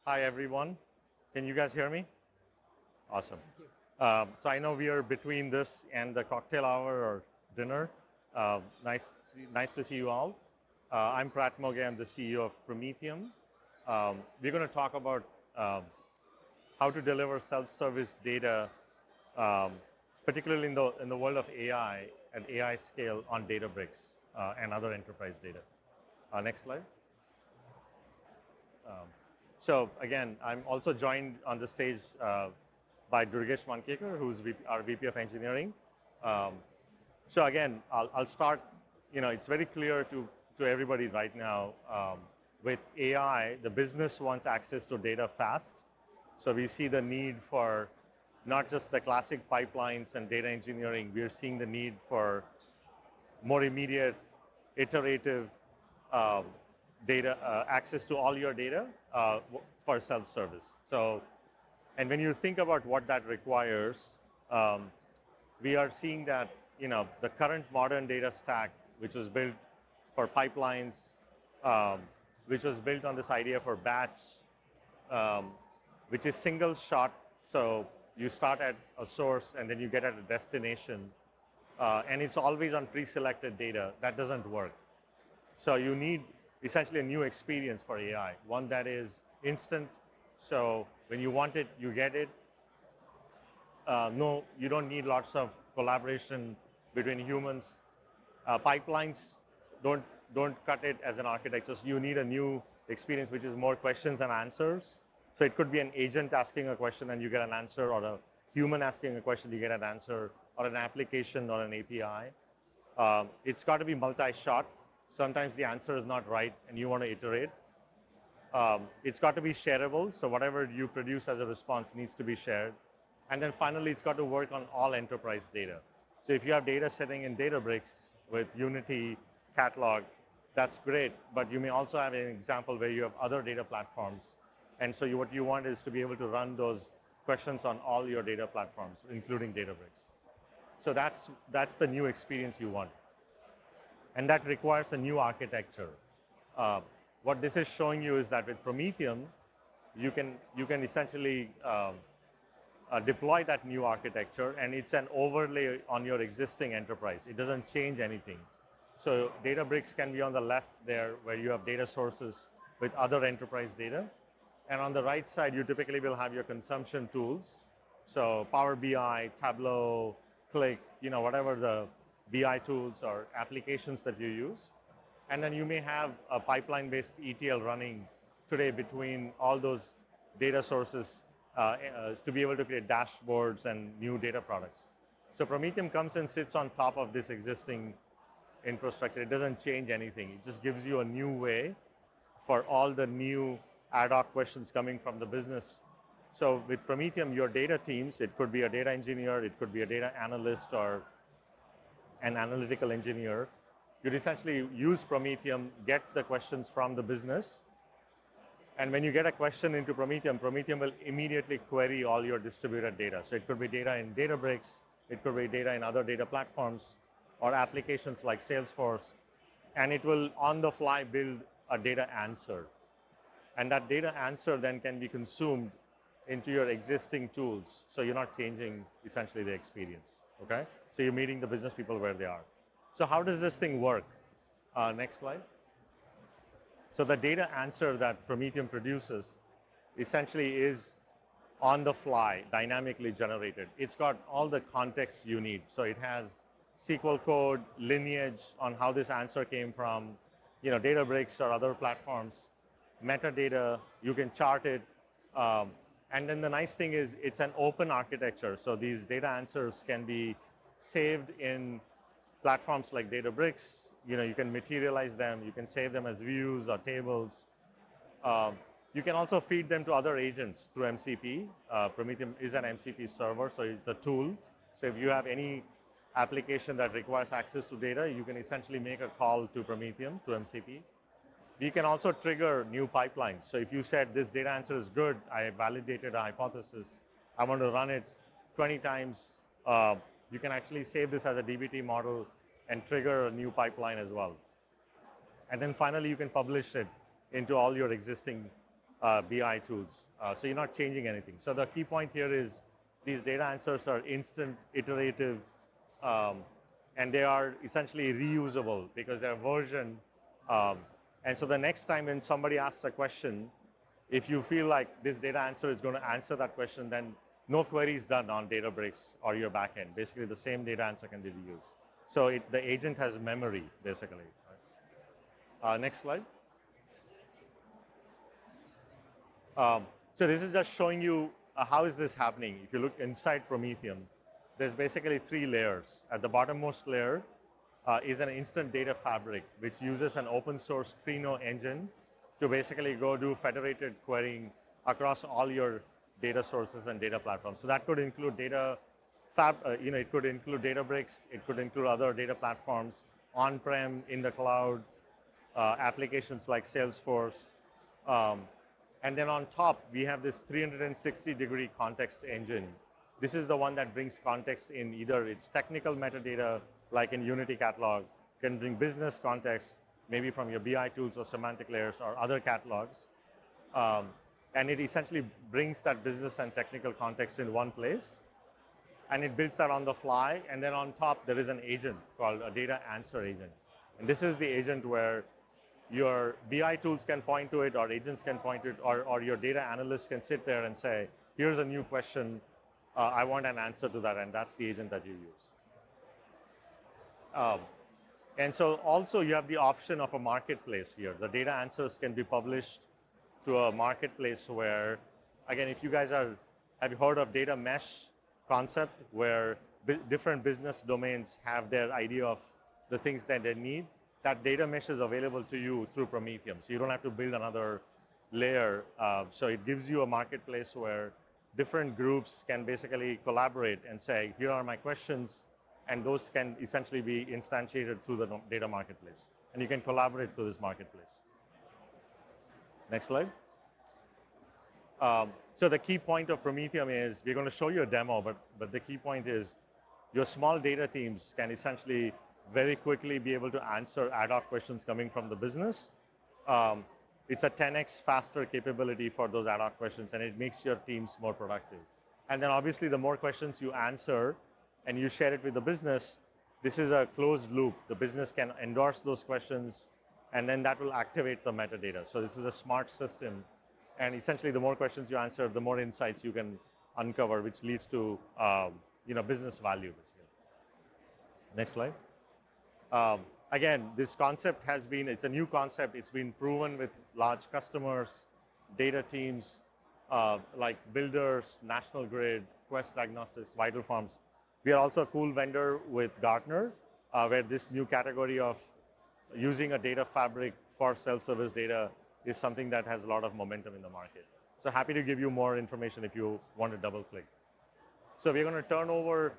Hi, everyone. Can you guys hear me? Awesome. So I know we are between this and the cocktail hour or dinner. Nice to see you all. I'm Prat Moge. I'm the CEO of Promethium. We're going to talk about how to deliver self-service data, um, particularly in the world of AI at AI scale on Databricks and other enterprise data. Next slide. So again, I'm also joined on the stage by Durgesh Mankekar, who's our VP of Engineering. So again, I'll start. It's very clear to everybody right now. With AI, the business wants access to data fast. So we see the need for not just the classic pipelines and data engineering. We're seeing the need for more immediate, iterative data access to all your data for self-service. So, and when you think about what that requires, we are seeing that the current modern data stack, which was built for pipelines, which was built on this idea for batch, which is single shot. So you start at a source and then you get at a destination, and it's always on pre-selected data. That doesn't work. So you need essentially a new experience for AI, one that is instant. So when you want it, you get it. No, you don't need lots of collaboration between humans. Pipelines don't cut it as an architecture. So you need a new experience, which is more questions and answers. So it could be an agent asking a question and you get an answer, or a human asking a question, you get an answer, or an application or an API. It's got to be multi-shot. Sometimes the answer is not right and you want to iterate. It's got to be shareable. So whatever you produce as a response needs to be shared. And then finally, it's got to work on all enterprise data. So if you have data sitting in Databricks with Unity catalog, that's great. But you may also have an example where you have other data platforms. And so what you want is to be able to run those questions on all your data platforms, including Databricks. So that's the new experience you want. And that requires a new architecture. What this is showing you is that with Promethium, you can essentially deploy that new architecture, and it's an overlay on your existing enterprise. It doesn't change anything. So Databricks can be on the left there, where you have data sources with other enterprise data. And on the right side, you typically will have your consumption tools. So Power BI, Tableau, Click, whatever the BI tools or applications that you use. And then you may have a pipeline-based ETL running today between all those data sources to be able to create dashboards and new data products. So Promethium comes and sits on top of this existing infrastructure. It doesn't change anything. It just gives you a new way for all the new ad hoc questions coming from the business. So with Promethium, your data teams, it could be a data engineer, it could be a data analyst, or an analytical engineer. You'd essentially use Promethium, get the questions from the business. And when you get a question into Promethium, Promethium will immediately query all your distributed data. So it could be data in Databricks, it could be data in other data platforms, or applications like Salesforce. And it will, on the fly, build a data answer. And that data answer then can be consumed into your existing tools. So you're not changing essentially the experience, okay? So you're meeting the business people where they are. So how does this thing work? Next slide. So the data answer that Promethium produces essentially is on the fly, dynamically generated. It's got all the context you need. So it has SQL code, lineage on how this answer came from, Databricks or other platforms, metadata, you can chart it. And then the nice thing is it's an open architecture. So these data answers can be saved in platforms like Databricks. You can materialize them. You can save them as views or tables. You can also feed them to other agents through MCP. Promethium is an MCP server, so it's a tool. So if you have any application that requires access to data, you can essentially make a call to Promethium, to MCP. We can also trigger new pipelines. So if you said this data answer is good, I validated a hypothesis, I want to run it 20 times, you can actually save this as a dbt model and trigger a new pipeline as well. And then finally, you can publish it into all your existing BI tools. So you're not changing anything. So the key point here is these data answers are instant, iterative, um, and they are essentially reusable because they're versioned. Um, and so the next time when somebody asks a question, if you feel like this data answer is going to answer that question, then no query is done on Databricks or your backend. Basically, the same data answer can be reused. So the agent has memory, basically. Next slide. So this is just showing you how is this happening. If you look inside Promethium, there's basically 3 layers. At the bottommost layer is an instant data fabric, which uses an open source Trino engine to basically go do federated querying across all your data sources and data platforms. So that could include it could include Databricks, it could include other data platforms, on-prem, in the cloud, applications like Salesforce. And then on top, we have this 360-degree context engine. This is the one that brings context in either its technical metadata, like in Unity Catalog, can bring business context, maybe from your BI tools or semantic layers or other catalogs. And it essentially brings that business and technical context in one place. And it builds that on the fly. And then on top, there is an agent called a data answer agent. And this is the agent where your BI tools can point to it, or agents can point to it, or your data analysts can sit there and say, here's a new question, I want an answer to that, and that's the agent that you use. And so also you have the option of a marketplace here. The data answers can be published to a marketplace where, again, if you guys have you heard of data mesh concept, where different business domains have their idea of the things that they need? That data mesh is available to you through Promethium. So you don't have to build another layer. So it gives you a marketplace where different groups can basically collaborate and say, here are my questions, and those can essentially be instantiated through the data marketplace. And you can collaborate through this marketplace. Next slide. So the key point of Promethium is, we're going to show you a demo, but the key point is your small data teams can essentially very quickly be able to answer ad hoc questions coming from the business. It's a 10x faster capability for those ad hoc questions, and it makes your teams more productive. And then obviously the more questions you answer and you share it with the business, this is a closed loop. The business can endorse those questions, and then that will activate the metadata. So this is a smart system, and essentially the more questions you answer, the more insights you can uncover, which leads to business value. Next slide. Again, this concept it's a new concept. It's been proven with large customers, data teams, like builders, National Grid, Quest Diagnostics, Vital Farms. We are also a cool vendor with Gartner, where this new category of using a data fabric for self-service data is something that has a lot of momentum in the market. So happy to give you more information if you want to double click. So we're going to turn over,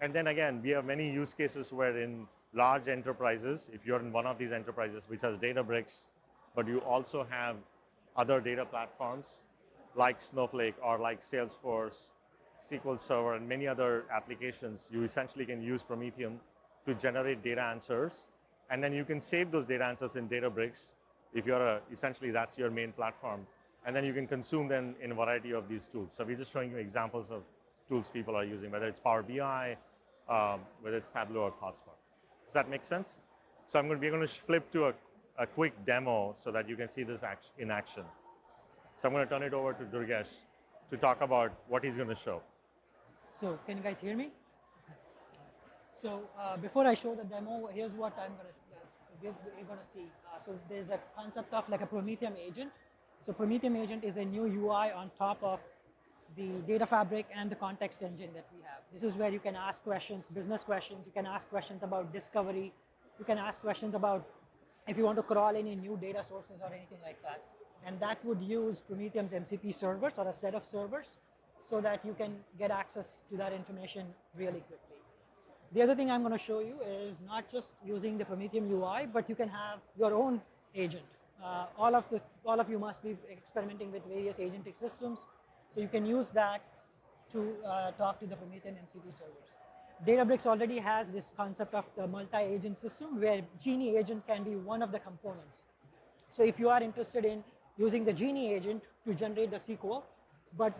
and then again, we have many use cases where in large enterprises, if you're in one of these enterprises which has Databricks, but you also have other data platforms like Snowflake or like Salesforce, SQL Server, and many other applications, you essentially can use Promethium to generate data answers. And then you can save those data answers in Databricks if you're essentially that's your main platform. And then you can consume them in a variety of these tools. So we're just showing you examples of tools people are using, whether it's Power BI, whether it's Tableau or ThoughtSpot. Does that make sense? So we're going to flip to a quick demo so that you can see this in action. So I'm going to turn it over to Durgesh to talk about what he's going to show. So can you guys hear me? So before I show the demo, here's what we're going to see. So there's a concept of like a Promethium agent. So Promethium agent is a new UI on top of the data fabric and the context engine that we have. This is where you can ask questions, business questions. You can ask questions about discovery. You can ask questions about if you want to crawl any new data sources or anything like that. And that would use Promethium's MCP servers or a set of servers so that you can get access to that information really quickly. The other thing I'm going to show you is not just using the Promethium UI, but you can have your own agent. All of you must be experimenting with various agentic systems. So you can use that to talk to the Promethium MCP servers. Databricks already has this concept of the multi-agent system where Genie agent can be one of the components. So if you are interested in using the Genie agent to generate the SQL. But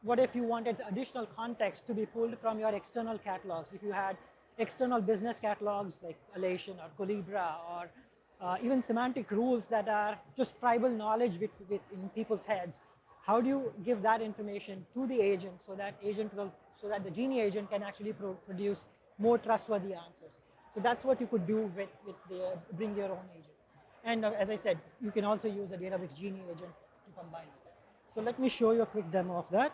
what if you wanted additional context to be pulled from your external catalogs? If you had external business catalogs like Alation or Colibra, or even semantic rules that are just tribal knowledge in people's heads, how do you give that information to the agent so that the Genie agent can actually produce more trustworthy answers? So that's what you could do with the bring your own agent. And as I said, you can also use the Databricks Genie agent to combine with it. So let me show you a quick demo of that.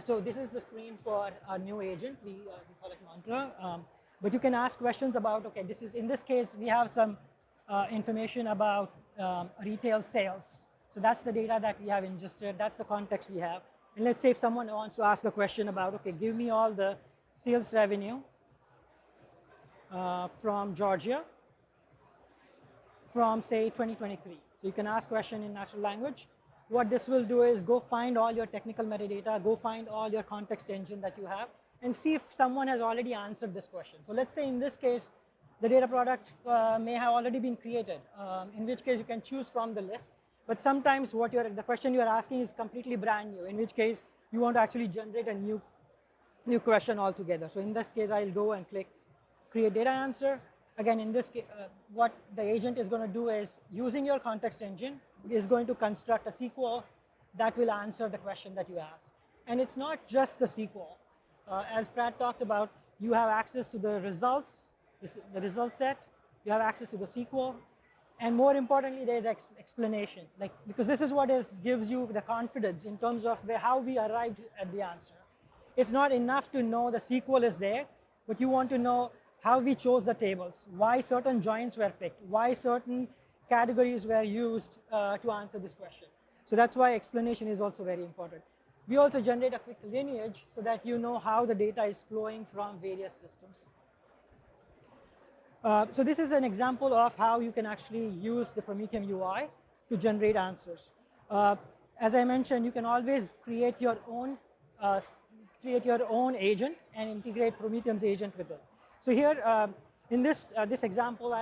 So this is the screen for our new agent. We call it Mantra. But you can ask questions about, okay, in this case, we have some information about retail sales. So that's the data that we have ingested. That's the context we have. And let's say if someone wants to ask a question about, okay, give me all the sales revenue from Georgia from, say, 2023. So you can ask question in natural language. What this will do is go find all your technical metadata, go find all your context engine that you have, and see if someone has already answered this question. So let's say in this case, the data product may have already been created, in which case you can choose from the list. But sometimes the question you are asking is completely brand new, in which case you want to actually generate a new question altogether. So in this case, I'll go and click create data answer. Again, in this case, what the agent is going to do is, using your context engine, is going to construct a SQL that will answer the question that you asked. And it's not just the SQL. As Pratt talked about, you have access to the results, the result set, you have access to the SQL, and more importantly, there's explanation. Because this is what gives you the confidence in terms of how we arrived at the answer. It's not enough to know the SQL is there, but you want to know how we chose the tables, why certain joins were picked, why certain categories were used to answer this question. So that's why explanation is also very important. We also generate a quick lineage so that you know how the data is flowing from various systems. So this is an example of how you can actually use the Promethium UI to generate answers. As I mentioned, you can always create your own agent and integrate Promethium's agent with it. So here, in this example,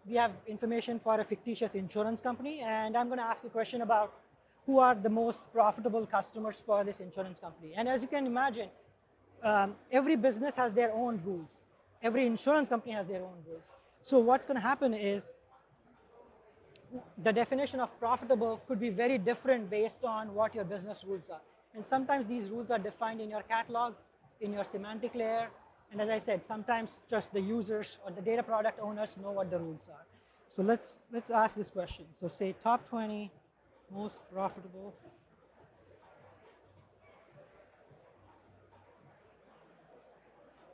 we have information for a fictitious insurance company, and I'm going to ask a question about who are the most profitable customers for this insurance company. And as you can imagine, every business has their own rules. Every insurance company has their own rules. So what's going to happen is the definition of profitable could be very different based on what your business rules are. And sometimes these rules are defined in your catalog, in your semantic layer. And as I said, sometimes just the users or the data product owners know what the rules are. So let's ask this question. So say top 20 most profitable.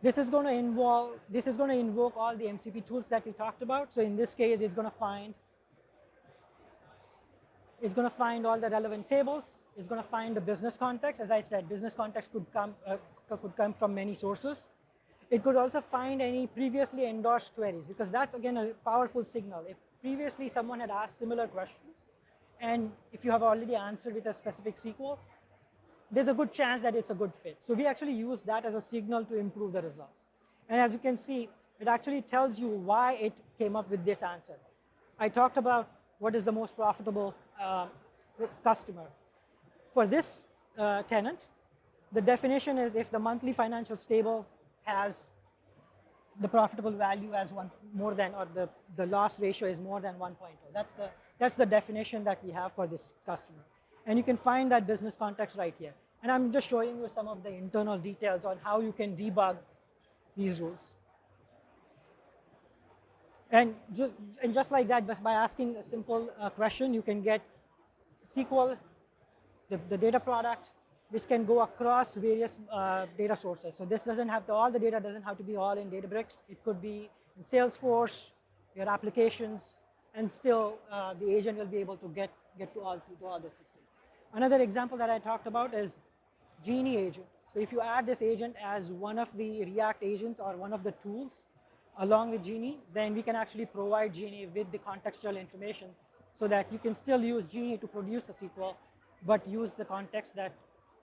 This is going to invoke all the MCP tools that we talked about. So in this case, it's going to find all the relevant tables. It's going to find the business context. As I said, business context could come from many sources. It could also find any previously endorsed queries, because that's, again, a powerful signal. If previously someone had asked similar questions, and if you have already answered with a specific SQL, there's a good chance that it's a good fit. So we actually use that as a signal to improve the results. And as you can see, it actually tells you why it came up with this answer. I talked about what is the most profitable customer. For this tenant, the definition is if the monthly financial stable has the profitable value as more than, or the loss ratio is more than 1.0. That's the definition that we have for this customer. And you can find that business context right here. And I'm just showing you some of the internal details on how you can debug these rules. And just like that, by asking a simple question, you can get SQL, the data product, which can go across various data sources. So this doesn't have all the data doesn't have to be all in Databricks. It could be in Salesforce, your applications, and still the agent will be able to get to all the systems. Another example that I talked about is Genie agent. So if you add this agent as one of the React agents or one of the tools along with Genie, then we can actually provide Genie with the contextual information so that you can still use Genie to produce the SQL, but use the context that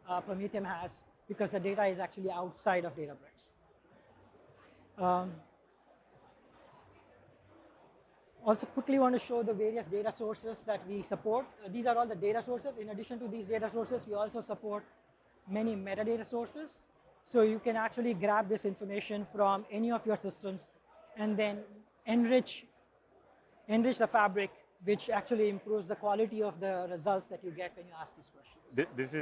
Promethium has, because the data is actually outside of Databricks. Also quickly want to show the various data sources that we support. These are all the data sources. In addition to these data sources, we also support many metadata sources. So you can actually grab this information from any of your systems and then enrich the fabric, which actually improves the quality of the results that you get when you ask these questions. This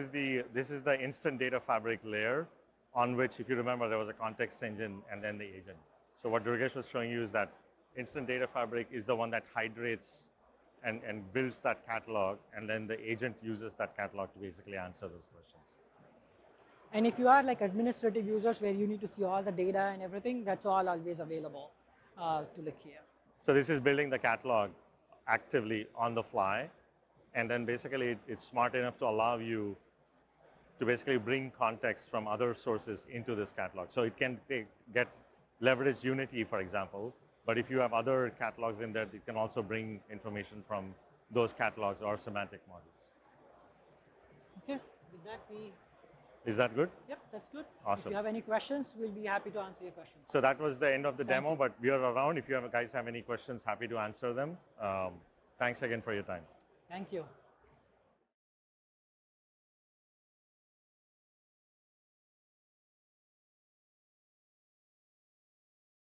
is the instant data fabric layer on which, if you remember, there was a context engine and then the agent. So what Durgesh was showing you is that instant data fabric is the one that hydrates and builds that catalog, and then the agent uses that catalog to basically answer those questions. And if you are like administrative users where you need to see all the data and everything, that's all always available to look here. So this is building the catalog actively on the fly, and then basically it's smart enough to allow you to basically bring context from other sources into this catalog. So it can leverage Unity, for example, but if you have other catalogs in there, it can also bring information from those catalogs or semantic models. Okay, with that Is that good? Yep, that's good. Awesome. If you have any questions, we'll be happy to answer your questions. So that was the end of the demo, but we are around. If you guys have any questions, happy to answer them. Thanks again for your time. Thank you.